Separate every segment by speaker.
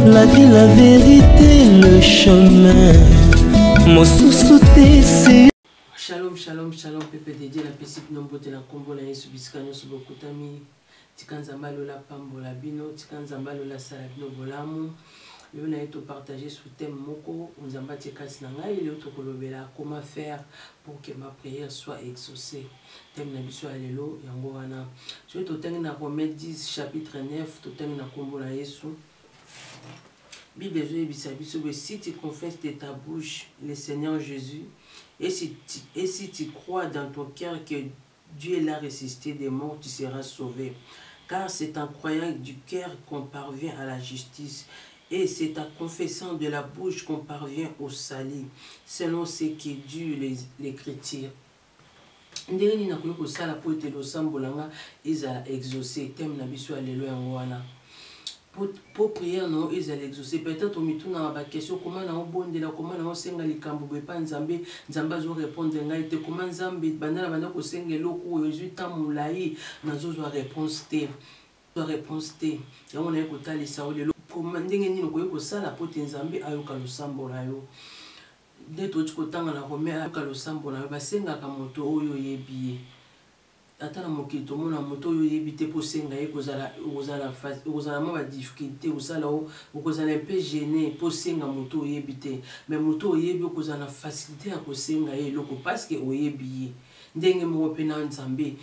Speaker 1: la vie, la vérité, le chemin. Mon sous-souté, c'est...
Speaker 2: Shalom, shalom, shalom, Pepe dédié la pesip nombo de la combo la yesu bisikano subokutami. Tikanzamba lola pambola bino, tikanzamba lola salabino bolamu. Yo na eto partager sous thème moko, nzamba tikasi na ngai le autre kolobela comment faire pour que ma prière soit exaucée. Thème na biso alelo yango wana. Je vais totengi na Romains 10 chapitre 9, totengi na combo la yesu. Bible biso si tu confesses de ta bouche le Seigneur Jésus et si tu crois dans ton cœur que Dieu l'a ressuscité des morts, tu seras sauvé. Car c'est en croyant du cœur qu'on parvient à la justice. Et c'est en confessant de la bouche qu'on parvient au salut, selon ce qui est dû l'Écriture. Ndenge ni nakolo ko sala po te lo sambolanga iza exaucer thème na biso alelo yango wana. Pour prière non ils allaient exaucer peut-être au mitou na ba question comment na obondela comment na osenga likambo be pa nzambe nzamba zo répondre ngai te comment nzambe bandana bana ko sengelo ko yesu tamulai na zo réponse te yango na ko talisa olelo comment ndenge nini ko ko sala po te nzambe ayoka losambola yo de to tshikotanga na Romains ayoka losambola yo basenga ka moto oyo yebi atana mokito mona moto oyo yebite po senga ye kozala ma ba difficulté osala o kozala pe gêné po senga moto yebite mais moto oyebi kozala facilité ya kosenga ye loko parce que oyebi ndenge mo pe na nzambe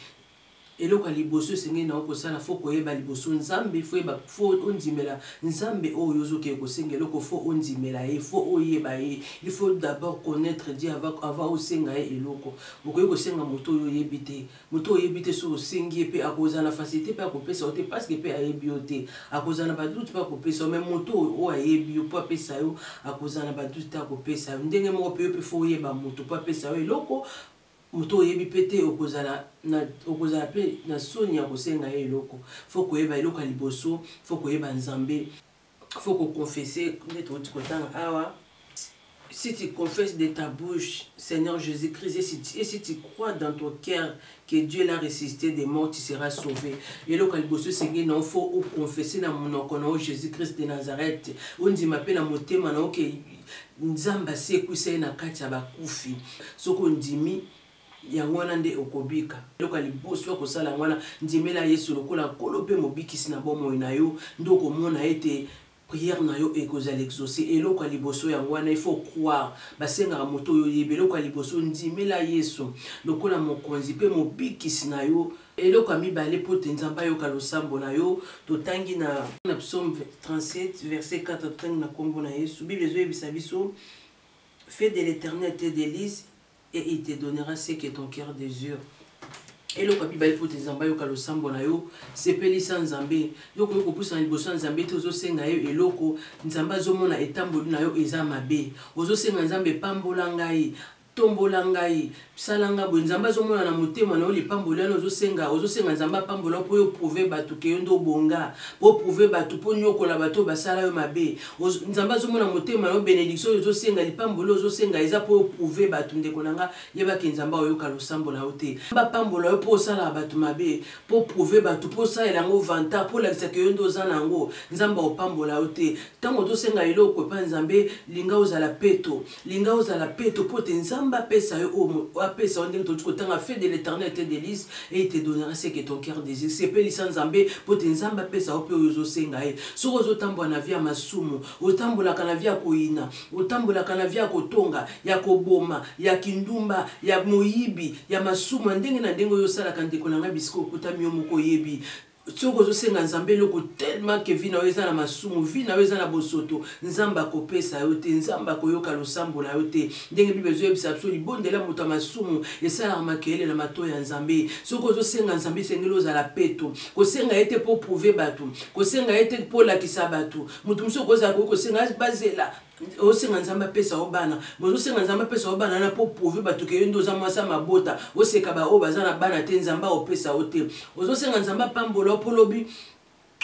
Speaker 2: eloko liboso senge na okosala fo koyeba liboso nzambe fo ondimela nzambe oyo ozoke kosenga eloko fo ondimela ye fo oyeba ye il faut d'abord connaître Dieu avant osenga ye eloko okoyi kosenga moto oyo yebite so osengi pe akozala facilité pe akopesa ote parce que pe ayebi ote akozala ba doute pe akopesa même moto oyo ayebi po apesa yo akozala ba doute akopesa ndenge moko pe fo oyeba moto po apesa yo eloko moto yebi pete okozala pe na soni ya kosenga ye eloko faut koyeba eloko liboso faut koyeba nzambe faut ko confesser neto tikotanga awa si tu confesses de ta bouche Seigneur Jésus-Christ et si tu crois dans ton cœur que Dieu l'a ressuscité des morts, tu seras sauvé. Et là, il faut confesser dans mon Jésus-Christ de Nazareth. On dit m'appelle à mon thème, que Nzamba sekuse na kati ya bakufi. Soko ndimi yangwana nde okobika. Loka liboso ko sala ngwana ndimela Yesu lokola kolope mobikisi na bomo na yo ndoko mona ete prière na yo ekozala exaucer eloko liboso yangwana il faut croire basenga moto yo yebe eloko liboso ndimela Yesu lokola mokonzi pe mobikisi na yo eloko mibale po nzamba yo kalosambo na yo totangi na Psaume 37 verset 4 totangi na kombo na Yesu Bible zo yebisa biso fais de l'Éternel tes délices et il te donnera ce que ton cœur désire. Et le papi bail pour tes zamba yo kalo sambo na yo sepeli sans nzambe yo ko pousa na liboso nzambe to zo senga yo eloko nzamba zo mona etamboli na yo eza mabe ozo senga nzambe pambola ngai tombola ngai salanga bo nzamba zo mona na motema na yo lipambola na ozo senga nzamba pambola po yo prouver batu ke ndo bonga po prouver batu po nyokola batu basala yo mabe nzamba zo mona motema na yo bénédiction ozo senga lipambola ozo senga eza po yo prouver batu ndeko nanga yeba ke nzamba oyo kalo sambo na yo te ba pambola yo po sala batu mabe po prouver batu po sala yango vanta po lakisa ke ndo za nango nzamba opambola yo te tango ozo senga eloko pa nzambe linga ozala peto po te nzamba pesa yo apesa ondenge to tukotanga fait de l'Éternel tes délices et il te donnera ce que ton cœur désire c'est pe lisan nzambe po te nzamba pesa ope ozo senga e soko ozo tambola na via masumu otambola kana via koina otambola kana via kotonga ya koboma ya kindumba ya moyibi ya masumu ndenge na ndenge oyo sala kande konanga bisiko okutami yo moko yebi Toko zo senga nzambe loko tellement que vina weza na masumu vina weza na bosoto nzamba kopesa yote nzamba koyoka losambo la yote ndenge bible zo yebisa biso libondela muta masumu esala makele na mato ya nzambe soko zo senga nzambe sengelo za la peto ko senga ete po prouver batu ko senga ete po la kisa batu mutu msoko za ko senga bazela osenga nzamba pesa obana bozo senga nzamba pesa obana na po prouver batu ke ndo za mwasa mabota oseka ba obaza na bana te nzamba opesa ote ozo senga nzamba pambola polobi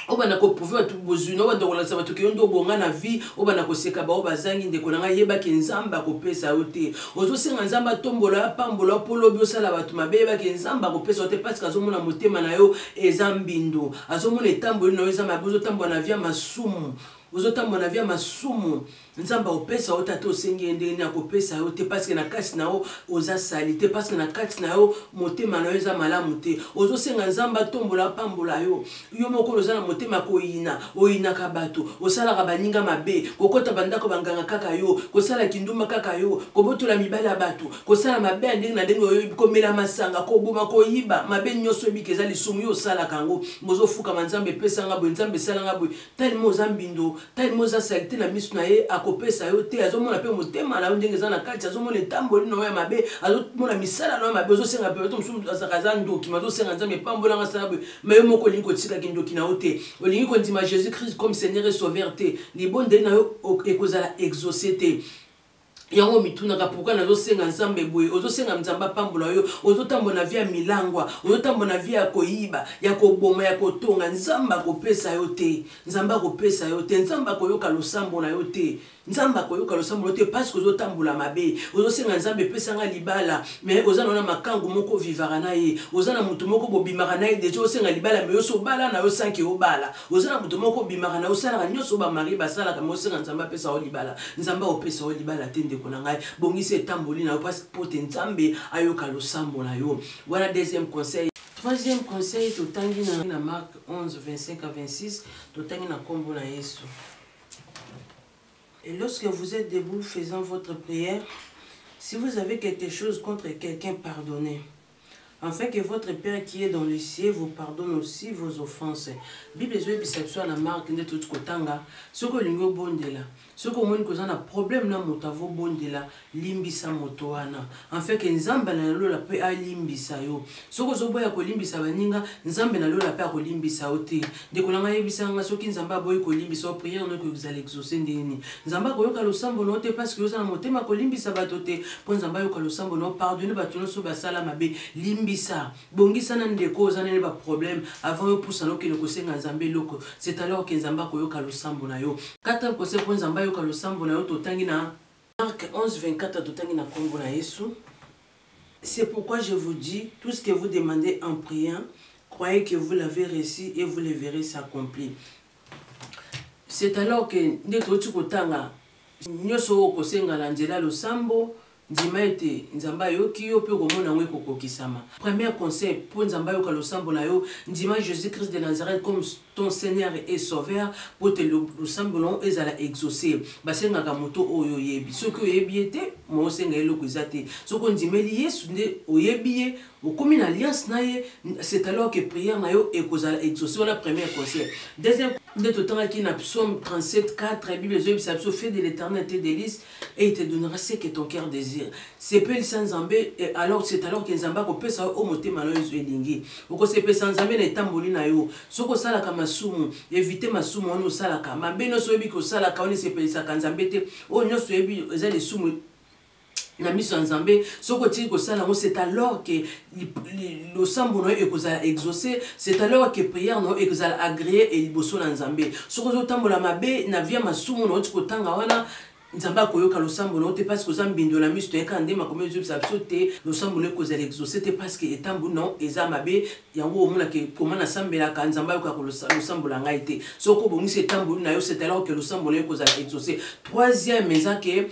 Speaker 2: obana ko prouver batu bozuna obanda ko lansa batu ke ndo bonga na vie obana ko seka ba obazangi ndeko nanga yeba ke nzamba ko pesa ote ozo senga nzamba tombola pambola polobi osala batu mabeba ke nzamba ko pesa ote parce que azomona motema na yo ezambindo azomona etamboli na yo eza mabuzo tambola na vie masumu ozotambola na vie ya masumu nzambe opesa yo tata osengi ndenge akopesa yo te parce que na kati na yo oza sali te parce que na kati na yo motema na yo eza malamu te ozosenga nzambe atombola apambola yo yo moko oza na motema koyina oyinaka bato osalaka baninga mabe kokota bandako banganga kaka yo kosala kindumba kaka yo kobotola mibali ya bato kosala mabe ya ndenge na ndenge oyo komela masanga koboma koyiba mabe nyonso ebika eza lisumu yo osalaka yango mozofukama nzambe epesanga boye nzambe esalanga boye talimo oza mbindo talimo oza salite na miso na ye akopesa yo te azomona mpe motema na yo ndenge eza na kati azomona etamboli na yo ya mabe azomona misala na yo ya mabe ozosenga mpe bato mosusu azaka aza ndoki mazosenga nzambe epambolanga sala boye ma yo moko olingi kotikaki ndoki na yo te olingi kondima jésus christ comme seigneur et sauveur te libondeli na yo ekozala exaucé te yango mitunaka pourquoi nazosenga nzambe boye ozosenga nzambe apambola yo ozotambola na vie ya milangwa ozotambola na vie ya koyiba ya koboma ya kotonga nzambe akopesa yo te nzambe akopesa yo te nzambe akoyoka losambo na yo te nzambe akoyoka losambo te parce que ozotambola mabe ozosenga nzambe epesanga libala mais oza na makangu moko vivaka na ye oza na moto moko bobimaka na ye deja osenga libala mais yoso obala na yo sanke obala oza na moto moko obimaka na yo osalaka nyonso bamari basalaka mais osenga nzambe apesa yo libala nzambe opesa yo libala te ndeko na ngai bongisi etamboli na yo parce que pote nzambe ayoka losambo na yo. Voilà deuxième conseil. Troisième conseil, totangi na Marc 11, 25 à 26, totangi na kombo na Yesu. Et lorsque vous êtes debout faisant votre prière, si vous avez quelque chose contre quelqu'un, pardonnez. Afin que votre Père qui est dans le ciel vous pardonne aussi vos offenses. Bible est bisabiso na Marc nde tout kotanga soko lingo bondela soko moni kozana problème na motavo bondela limbisa moto wana afin que nzambe na lola pe a limbisa yo soko zoboya ko limbisa baninga nzambe na lola pe a ko limbisa ote de kolanga yebisanga soki nzambe aboyi ko limbisa prière no que vous allez exaucer ndeni nzambe ko yoka losambo no te parce que yo za na motema ko limbisa bato te po nzambe yoka losambo no pardonner bato no so basala mabe limbisa bongisa na ndeko ozana ne ba problème avant yo poussa no ke le kosenga nzambe loko c'est alors que nzambe ko yoka losambo na yo kata ko se po nzambe yoka losambo na yo totangi na Marc 11 24 totangi na kombo na Yesu. C'est pourquoi je vous dis tout ce que vous demandez en priant croyez que vous l'avez reçu et vous le verrez s'accomplir. C'est alors que ndeko tukotanga nyoso ko senga na nzela losambo ndima ete nzamba yoki yo pe komona ngwe kokokisama. Premier conseil pour nzamba yoka losambo na yo ndima Jésus Christ de Nazareth comme ton Seigneur et Sauveur pour te losambo non ezala exaucer. Basenga ka moto oyo yebi. Soki oyebi ete mo senga eloko ezate. Soko ndimeli Yesu nde oyebi au commun alliance na ye c'est alors que prière na yo ekozala exaucer. Voilà premier conseil. Deuxième de tout temps qui na psaume 37 4 Bible Zoé ça fait de l'éternel tes délices et il te donnera ce que ton cœur désire. C'est peu sans Zambé alors c'est alors que Zamba ko pesa o motema na yo elingi. Oko se pesa Zambé na tamboli na yo. Soko sala ka masumu éviter masumu ono sala ka mabe no so ebi ko sala ka oni se pesa ka Zambé te o nyoso ebi eza les sumu na miso nzambe soko tiki ko sala ngo c'est alors que le sambo no ekozala exaucer c'est alors que prière no ekozala agréer et liboso na nzambe soko zo tambola mabe na via masumu no tiko tanga wana nzamba koyoka losambo no te parce que zambindo la miso eka ndema comme je sais te losambo le ekozala exaucer te parce que etambu non eza mabe yango omona ke comment na sambela ka nzamba yoka ko losambo la ngai te soko bongisi etambu na yo c'est alors que losambo le ekozala exaucer. Troisième eza que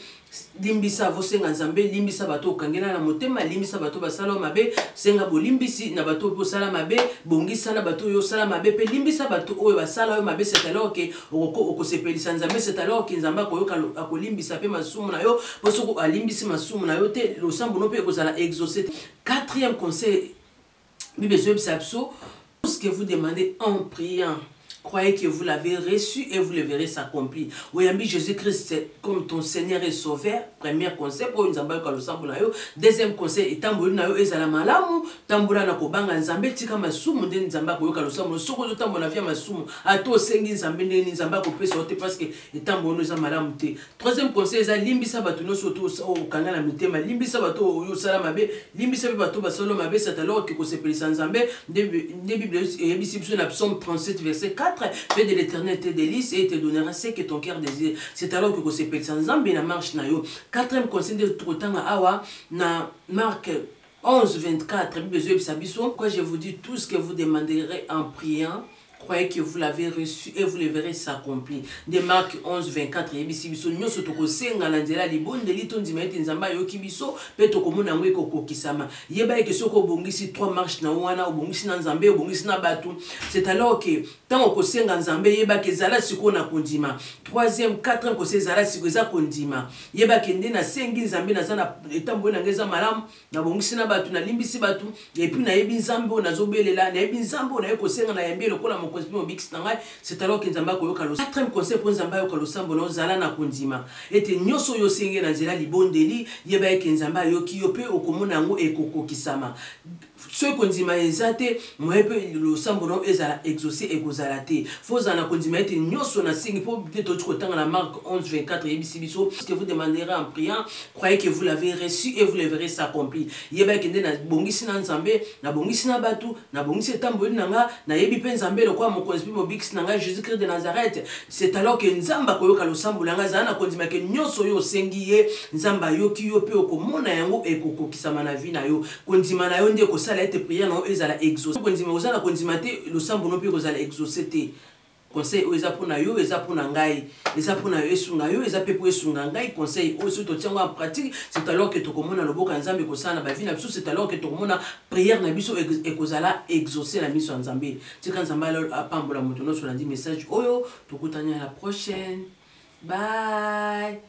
Speaker 2: limbisa vosenga nzambe limbisa bato kangena na motema limbisa bato basala mabe senga bolimbisi na bato bosala mabe bongisa na bato yo sala mabe pe limbisa bato oyo basala yo mabe c'est alors que oko sepelisa nzambe c'est alors que nzamba ko yoka akolimbisa pe masumu na yo posoko alimbisi masumu na yo te losambo no pe kozala exaucer. Quatrième conseil Bible Sabso tout ce que vous demandez en priant croyez que vous l'avez reçu et vous le verrez s'accomplir. Oyambi Jésus-Christ comme ton Seigneur et Sauveur. Premier conseil pour nzamba yoka losambo na yo. Deuxième conseil etamboli na yo ezala malamu tambola na kobanga nzambe tika masumu nde nzamba ko yoka losambo soko zo tambola via masumu ato sengi nzambe nde nzamba ko pesa ote parce que etamboli za malamu te. Troisième conseil eza limbisa bato no soto o kanga na mitema limbisa bato yo sala mabe limbisa bato basolo mabe c'est alors que ko sepelisa nzambe de Bible ebisi biso na Psaume 37 verset 4 fais de l'éternel tes délices et il te donnera ce que ton cœur désire. C'est alors que se pète sans Zambé na marche na yo. Quatrième conseil de Trotanga Awa na Marc 11 24 Bible Sabiso. Quoi je vous dis tout ce que vous demanderez en priant croyez que vous l'avez reçu et vous le verrez s'accomplir. De Marc 11, 24, yebisi biso nyonso tokosenga na nzela libondeli tondima ete nzamba yoki biso pe tokomona ngo ekokokisama. Yeba eke soko obongisi 3 marches na wana obongisi na nzambe obongisi na batu. C'est alors que tant okosenga nzambe yeba ke zala siko na kondima. 3e, 4e kose zala siko za kondima. Yeba ke nde na sengi nzambe na zana etambo na ngeza malamu na bongisi na batu na limbisi batu et puis na yebi nzambe na zobelela na yebi nzambe na yekosenga na yembe lokola mokonzi mo bix nanga. C'est alors que nzamba ko yoka lo 4e conseil pour nzamba yoka lo sambo no zala na kondima ete nyoso yo senge na zela libondeli yeba eke nzamba yoki yo pe okomona ngo ekokokisama. Ce kondima ezate moyepe lo sambo no ezala exaucer ekozala te foza na kondima ete nyoso na singi po peut-être tu kotanga na Marc 11 24 yebisi biso ce que vous demanderez en priant croyez que vous l'avez reçu et vous le verrez s'accomplir. Yeba ke nde na bongisi na nzambe na bongisi na batu na bongisi etambo nanga na yebi pe nzambe lokwa mokonzi mo bix nanga Jésus-Christ de Nazareth. C'est alors que nzamba koyoka lo sambo nanga zana kondima ke nyoso yo sengi ye nzamba yoki yo pe okomona yango ekokokisama na vie na yo kondima na yo nde ko sala ete prière non ezala exaucer kondima ozala kondima te lo sambo no pe kozala exaucer te. Conseil eza pona yo eza pona ngai eza pona yo esunga yo eza pe po esunga ngai conseil oso to tiango en pratique. C'est alors que tokomona loboka nzambe ko sala ba vie na biso. C'est alors que tokomona prière na biso ekozala exaucer na miso nzambe. Tika nzamba apambola moto no so landi message oyo tokutanya la prochaine. Bye.